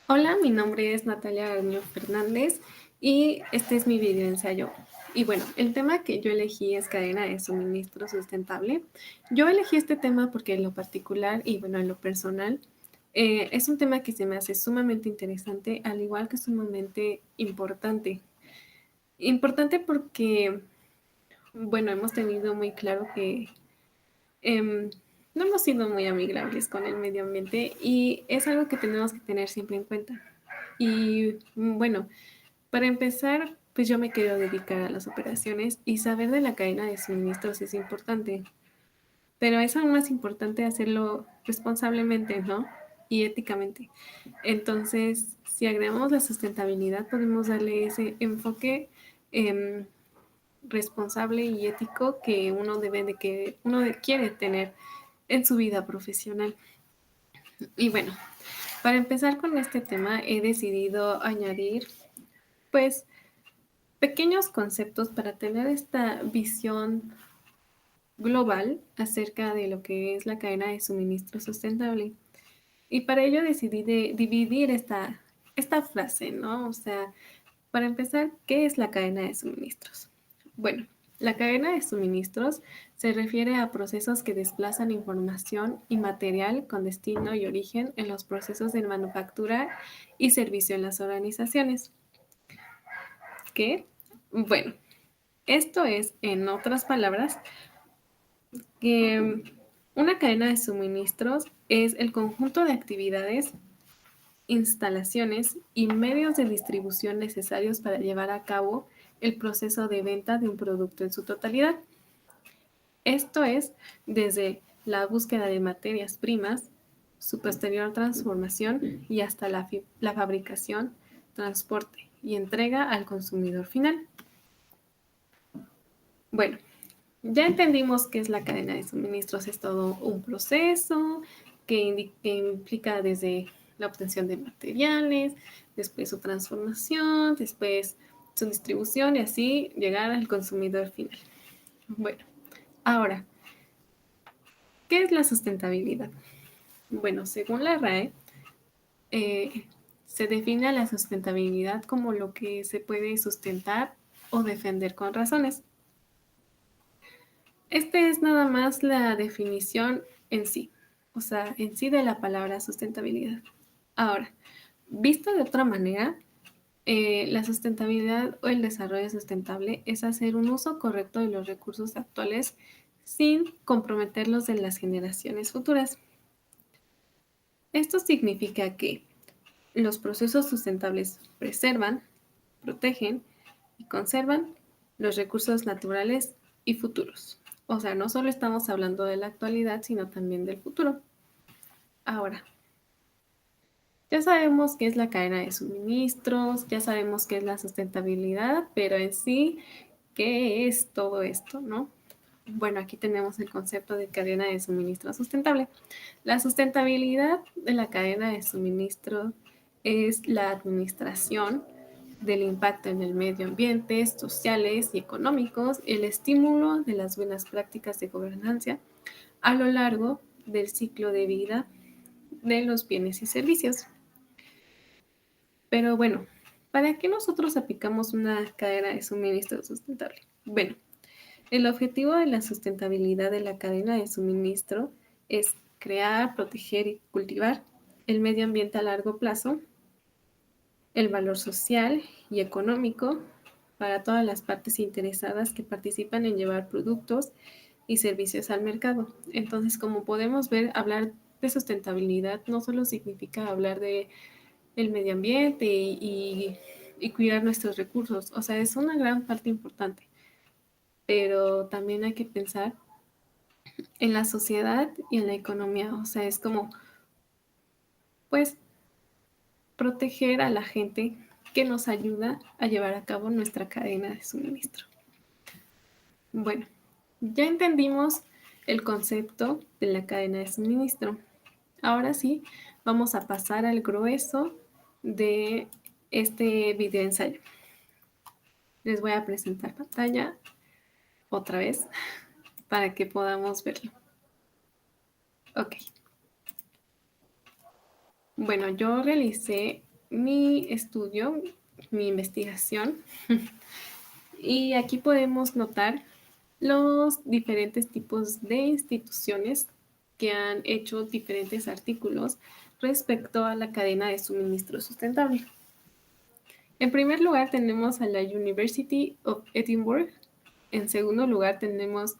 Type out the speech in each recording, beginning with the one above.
Hola, mi nombre es Natalia Garnier Fernández y este es mi video ensayo. Y bueno, el tema que yo elegí es cadena de suministro sustentable. Yo elegí este tema porque en lo particular y bueno, en lo personal, es un tema que se me hace sumamente interesante, al igual que sumamente importante. Importante porque, bueno, hemos tenido muy claro que em, no hemos sido muy amigables con el medio ambiente y es algo que tenemos que tener siempre en cuenta. Y bueno, para empezar, pues yo me quiero dedicar a las operaciones y saber de la cadena de suministros es importante, pero es aún más importante hacerlo responsablemente, ¿no? Y éticamente. Entonces, si agregamos la sustentabilidad, podemos darle ese enfoque em, responsable y ético que quiere tener en su vida profesional. Y bueno, para empezar con este tema, he decidido añadir, pues, pequeños conceptos para tener esta visión global acerca de lo que es la cadena de suministro sustentable. Y para ello decidí dividir esta frase, ¿no? O sea, para empezar, ¿qué es la cadena de suministros? Bueno, la cadena de suministros se refiere a procesos que desplazan información y material con destino y origen en los procesos de manufactura y servicio en las organizaciones. ¿Qué? Bueno, esto es, en otras palabras, que una cadena de suministros es el conjunto de actividades, instalaciones y medios de distribución necesarios para llevar a cabo el proceso de venta de un producto en su totalidad. Esto es desde la búsqueda de materias primas, su posterior transformación y hasta la fabricación, transporte y entrega al consumidor final. Bueno, ya entendimos qué es la cadena de suministros. Es todo un proceso que implica desde la obtención de materiales, después su transformación, después su distribución y así llegar al consumidor final. Bueno, ahora, ¿qué es la sustentabilidad? Bueno, según la RAE, eh, se define a la sustentabilidad como lo que se puede sustentar o defender con razones. Este es nada más la definición en sí, o sea, en sí de la palabra sustentabilidad. Ahora, visto de otra manera, la sustentabilidad o el desarrollo sustentable es hacer un uso correcto de los recursos actuales sin comprometerlos de las generaciones futuras. Esto significa que los procesos sustentables preservan, protegen y conservan los recursos naturales y futuros. O sea, no solo estamos hablando de la actualidad, sino también del futuro. Ahora, ya sabemos qué es la cadena de suministros, ya sabemos qué es la sustentabilidad, pero en sí, ¿qué es todo esto, no? Bueno, aquí tenemos el concepto de cadena de suministro sustentable. La sustentabilidad de la cadena de suministro es la administración del impacto en el medio ambiente, sociales y económicos, el estímulo de las buenas prácticas de gobernanza a lo largo del ciclo de vida de los bienes y servicios. Pero bueno, ¿para qué nosotros aplicamos una cadena de suministro sustentable? Bueno, el objetivo de la sustentabilidad de la cadena de suministro es crear, proteger y cultivar el medio ambiente a largo plazo, el valor social y económico para todas las partes interesadas que participan en llevar productos y servicios al mercado. Entonces, como podemos ver, hablar de sustentabilidad no solo significa hablar de el medio ambiente y cuidar nuestros recursos, o sea, es una gran parte importante, pero también hay que pensar en la sociedad y en la economía, o sea, es como, pues, proteger a la gente que nos ayuda a llevar a cabo nuestra cadena de suministro. Bueno, ya entendimos el concepto de la cadena de suministro. Ahora sí, vamos a pasar al grueso de este video ensayo. Les voy a presentar pantalla otra vez para que podamos verlo. Ok. Bueno, yo realicé mi estudio, mi investigación, y aquí podemos notar los diferentes tipos de instituciones que han hecho diferentes artículos respecto a la cadena de suministro sustentable. En primer lugar tenemos a la University of Edinburgh. En segundo lugar tenemos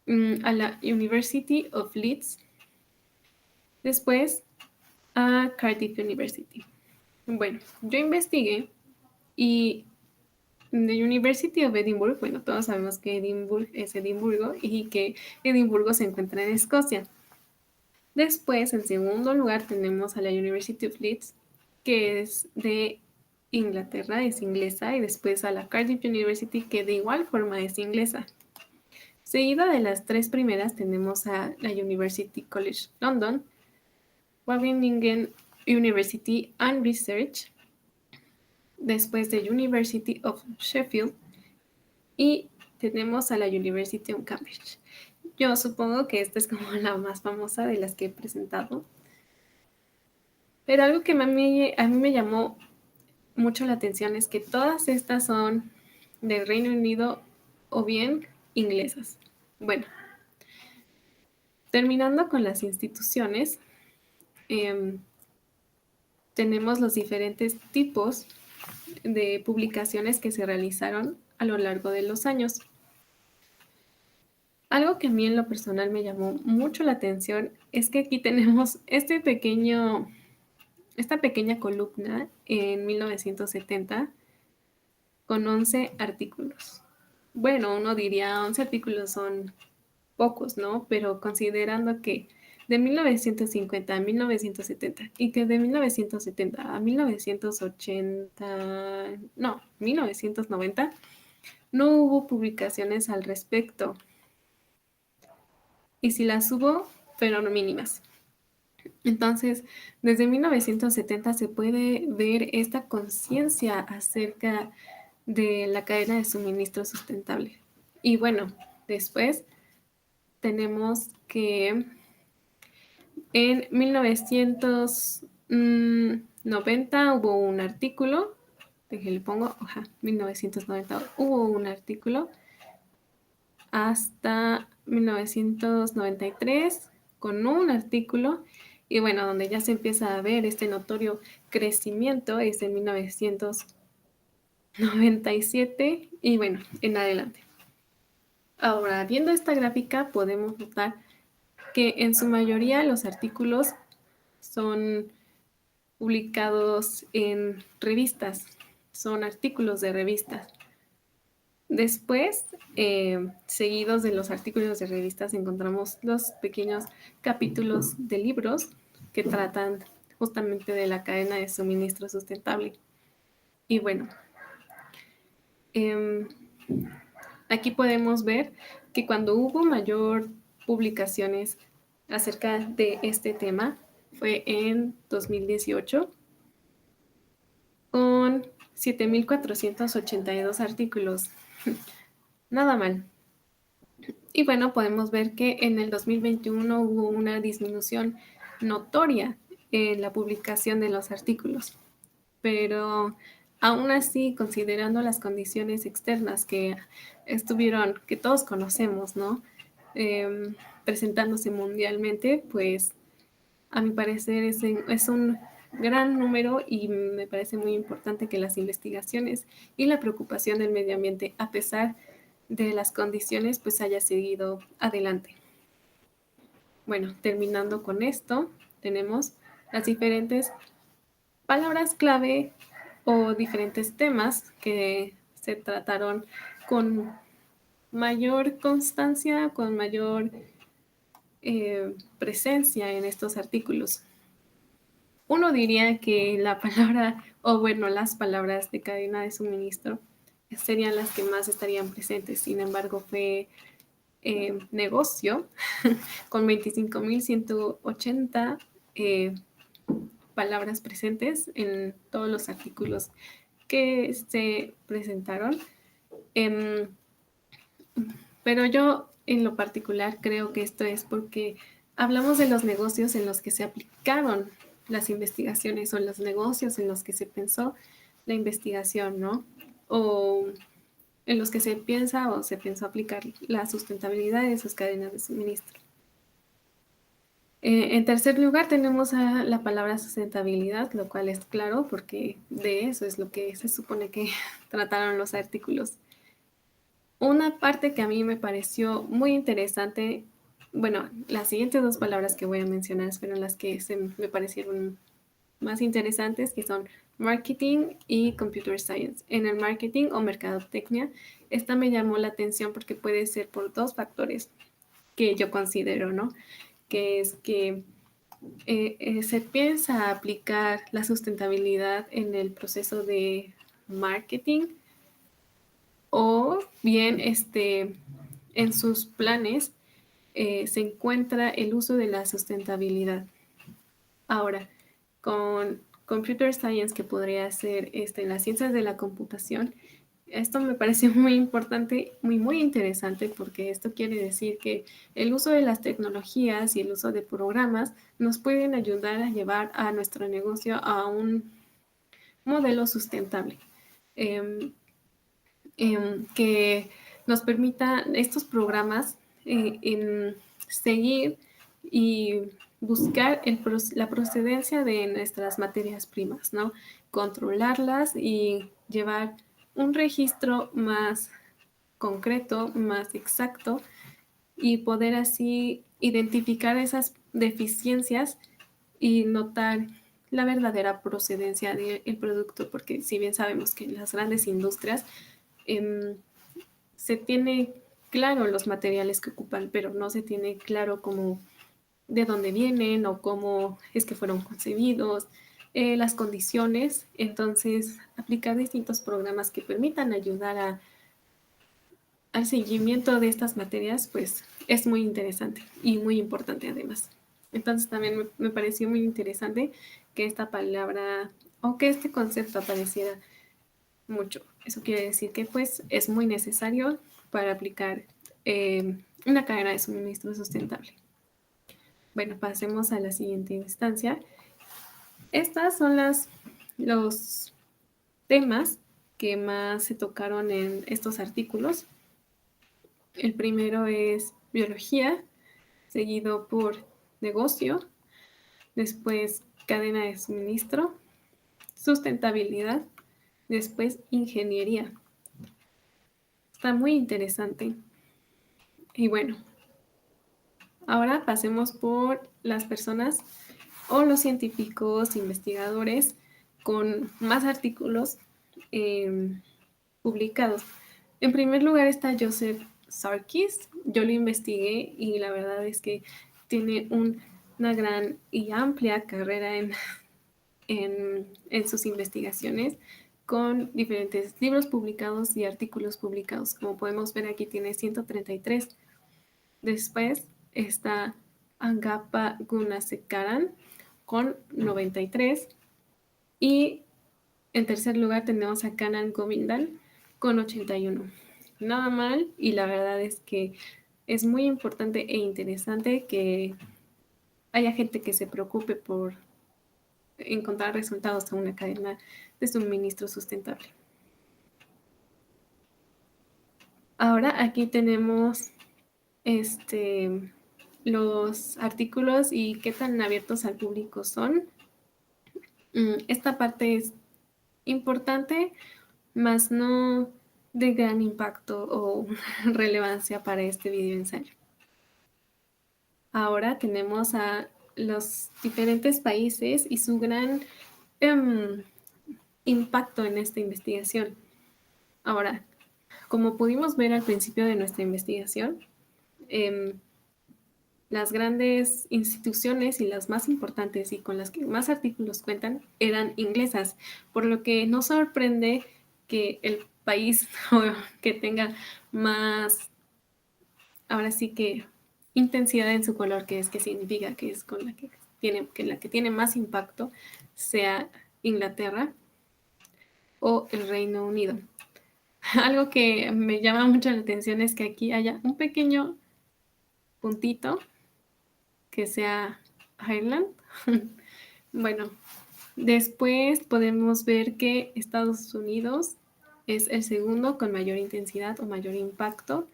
a la University of Leeds. Después a Cardiff University. Bueno, yo investigué y The University of Edinburgh, bueno, todos sabemos que Edimburgo es Edimburgo y que Edimburgo se encuentra en Escocia. Después, en segundo lugar, tenemos a la University of Leeds, que es de Inglaterra, es inglesa, y después a la Cardiff University, que de igual forma es inglesa. Seguida de las tres primeras tenemos a la University College London, Wageningen University and Research, después de University of Sheffield y tenemos a la University of Cambridge. Yo supongo que esta es como la más famosa de las que he presentado. Pero algo que a mí me llamó mucho la atención es que todas estas son del Reino Unido o bien inglesas. Bueno, terminando con las instituciones, tenemos los diferentes tipos de publicaciones que se realizaron a lo largo de los años. Algo que a mí en lo personal me llamó mucho la atención es que aquí tenemos esta pequeña columna en 1970 con 11 artículos. Bueno, uno diría 11 artículos son pocos, ¿no? Pero considerando que de 1950 a 1970 y que de 1970 a 1980, no, 1990, no hubo publicaciones al respecto. Y si las hubo, fueron mínimas. Entonces, desde 1970 se puede ver esta conciencia acerca de la cadena de suministro sustentable. Y bueno, después tenemos que en 1990 hubo un artículo, déjenle pongo, 1990 hubo un artículo hasta 1993 con un artículo y bueno, donde ya se empieza a ver este notorio crecimiento es en 1997 y bueno, en adelante. Ahora, viendo esta gráfica podemos notar que en su mayoría los artículos son publicados en revistas, son artículos de revistas. Después, seguidos de los artículos de revistas, encontramos los pequeños capítulos de libros que tratan justamente de la cadena de suministro sustentable. Y bueno, aquí podemos ver que cuando hubo mayor publicaciones acerca de este tema fue en 2018 con 7.482 artículos. Nada mal. Y bueno, podemos ver que en el 2021 hubo una disminución notoria en la publicación de los artículos. Pero aún así, considerando las condiciones externas que estuvieron, que todos conocemos, ¿no? Presentándose mundialmente, pues a mi parecer es un gran número y me parece muy importante que las investigaciones y la preocupación del medio ambiente, a pesar de las condiciones, pues haya seguido adelante. Bueno, terminando con esto, tenemos las diferentes palabras clave o diferentes temas que se trataron con mayor constancia, con mayor presencia en estos artículos. Uno diría que la palabra, o bueno, las palabras de cadena de suministro serían las que más estarían presentes. Sin embargo, fue negocio con 25.180 palabras presentes en todos los artículos que se presentaron. Pero yo en lo particular creo que esto es porque hablamos de los negocios en los que se aplicaron las investigaciones o los negocios en los que se pensó la investigación, ¿no? O en los que se piensa o se pensó aplicar la sustentabilidad de sus cadenas de suministro. En tercer lugar tenemos a la palabra sustentabilidad, lo cual es claro porque de eso es lo que se supone que trataron los artículos. Una parte que a mí me pareció muy interesante, bueno, las siguientes dos palabras que voy a mencionar fueron las que me parecieron más interesantes, que son marketing y computer science. En el marketing o mercadotecnia, esta me llamó la atención porque puede ser por dos factores que yo considero, ¿no? Que es que se piensa aplicar la sustentabilidad en el proceso de marketing o bien en sus planes se encuentra el uso de la sustentabilidad. Ahora, con computer science, que podría ser las ciencias de la computación, esto me parece muy importante, muy interesante, porque esto quiere decir que el uso de las tecnologías y el uso de programas nos pueden ayudar a llevar a nuestro negocio a un modelo sustentable. Que nos permita estos programas en seguir y buscar la procedencia de nuestras materias primas, ¿no? Controlarlas y llevar un registro más concreto, más exacto y poder así identificar esas deficiencias y notar la verdadera procedencia del producto, porque si bien sabemos que en las grandes industrias se tiene claro los materiales que ocupan, pero no se tiene claro cómo de dónde vienen o cómo es que fueron concebidos, las condiciones. Entonces, aplicar distintos programas que permitan ayudar al seguimiento de estas materias, pues es muy interesante y muy importante además. Entonces, también me pareció muy interesante que esta palabra o que este concepto apareciera mucho. Eso quiere decir que pues es muy necesario para aplicar una cadena de suministro sustentable. Bueno, pasemos a la siguiente instancia. Estas son los temas que más se tocaron en estos artículos. El primero es biología, seguido por negocio, después cadena de suministro, sustentabilidad, después ingeniería. Está muy interesante. Y bueno, ahora pasemos por las personas o los científicos investigadores con más artículos publicados. En primer lugar está Joseph Sarkis. Yo lo investigué y la verdad es que tiene una gran y amplia carrera en sus investigaciones con diferentes libros publicados y artículos publicados. Como podemos ver aquí tiene 133. Después está Angapa Gunasekaran con 93. Y en tercer lugar tenemos a Kanan Govindan con 81. Nada mal, y la verdad es que es muy importante e interesante que haya gente que se preocupe por encontrar resultados a una cadena de suministro sustentable. Ahora aquí tenemos los artículos y qué tan abiertos al público son. Esta parte es importante, más no de gran impacto o relevancia para este video ensayo. Ahora tenemos a los diferentes países y su gran impacto en esta investigación. Ahora, como pudimos ver al principio de nuestra investigación, las grandes instituciones y las más importantes y con las que más artículos cuentan eran inglesas, por lo que no sorprende que el país que tenga más, ahora sí que intensidad en su color, que significa que es con la que tiene más impacto, sea Inglaterra o el Reino Unido. Algo que me llama mucho la atención es que aquí haya un pequeño puntito que sea Ireland, Bueno, después podemos ver que Estados Unidos es el segundo con mayor intensidad o mayor impacto,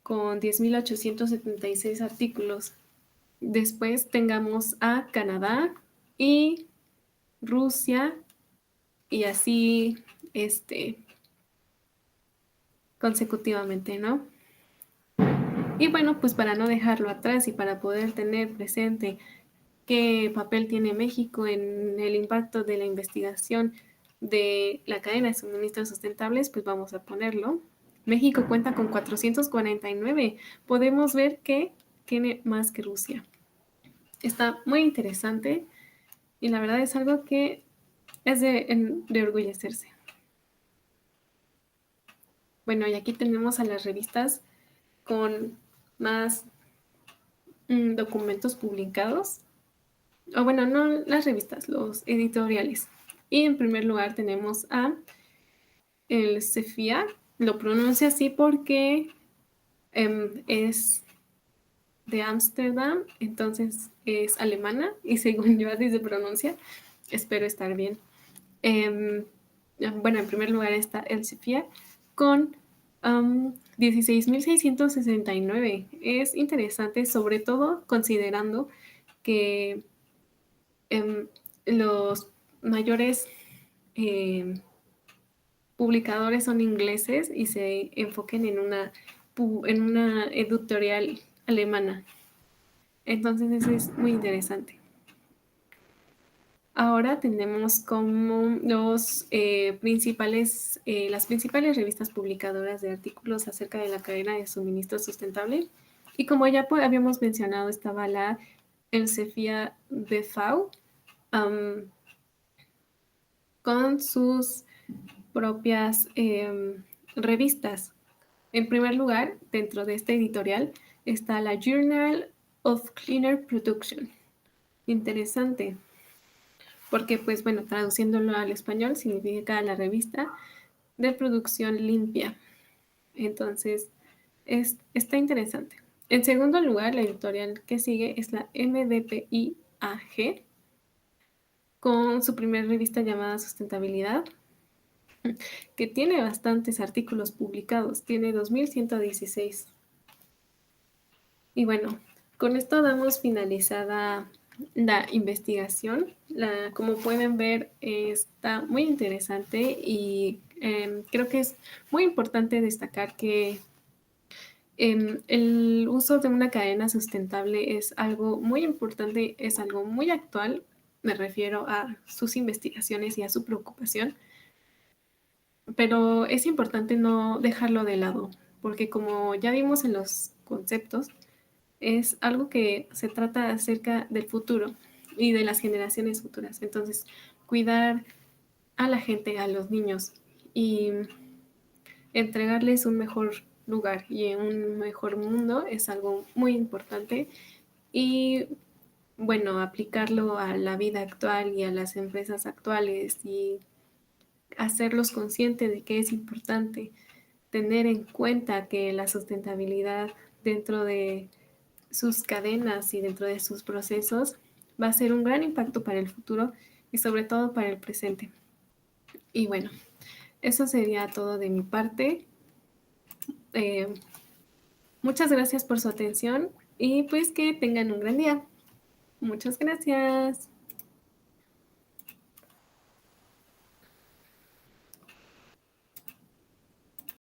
con 10.876 artículos. Después tengamos a Canadá y Rusia y así consecutivamente, ¿no? Y bueno, pues para no dejarlo atrás y para poder tener presente qué papel tiene México en el impacto de la investigación de la cadena de suministros sustentables, pues vamos a ponerlo. México cuenta con 449. Podemos ver que tiene más que Rusia. Está muy interesante y la verdad es algo que es de orgullecerse. Bueno, y aquí tenemos a las revistas con más documentos publicados. O bueno, no las revistas, los editoriales. Y en primer lugar tenemos a el CEFIA. Lo pronuncia así porque es de Ámsterdam, entonces es alemana y según yo así se pronuncia. Espero estar bien. Em, bueno, en primer lugar está el CEFIA con 16.669. Es interesante, sobre todo considerando que los mayores publicadores son ingleses y se enfoquen en una editorial alemana. Entonces eso es muy interesante. Ahora tenemos como las principales revistas publicadoras de artículos acerca de la cadena de suministro sustentable. Y como ya habíamos mencionado, estaba la Elsevier BV con sus propias revistas. En primer lugar, dentro de este editorial está la Journal of Cleaner Production. Interesante, porque pues bueno, traduciéndolo al español significa la revista de producción limpia. Entonces, está interesante. En segundo lugar, la editorial que sigue es la MDPI-AG, con su primera revista llamada Sustentabilidad, que tiene bastantes artículos publicados, tiene 2.116. Y bueno, con esto damos finalizada la investigación. Como pueden ver, está muy interesante y creo que es muy importante destacar que el uso de una cadena sustentable es algo muy importante, es algo muy actual. Me refiero a sus investigaciones y a su preocupación, pero es importante no dejarlo de lado, porque como ya vimos en los conceptos, es algo que se trata acerca del futuro y de las generaciones futuras. Entonces, cuidar a la gente, a los niños y entregarles un mejor lugar y un mejor mundo es algo muy importante y bueno, aplicarlo a la vida actual y a las empresas actuales y hacerlos conscientes de que es importante tener en cuenta que la sustentabilidad dentro de sus cadenas y dentro de sus procesos va a ser un gran impacto para el futuro y sobre todo para el presente. Y bueno, eso sería todo de mi parte. Eh, muchas gracias por su atención y pues que tengan un gran día. Muchas gracias.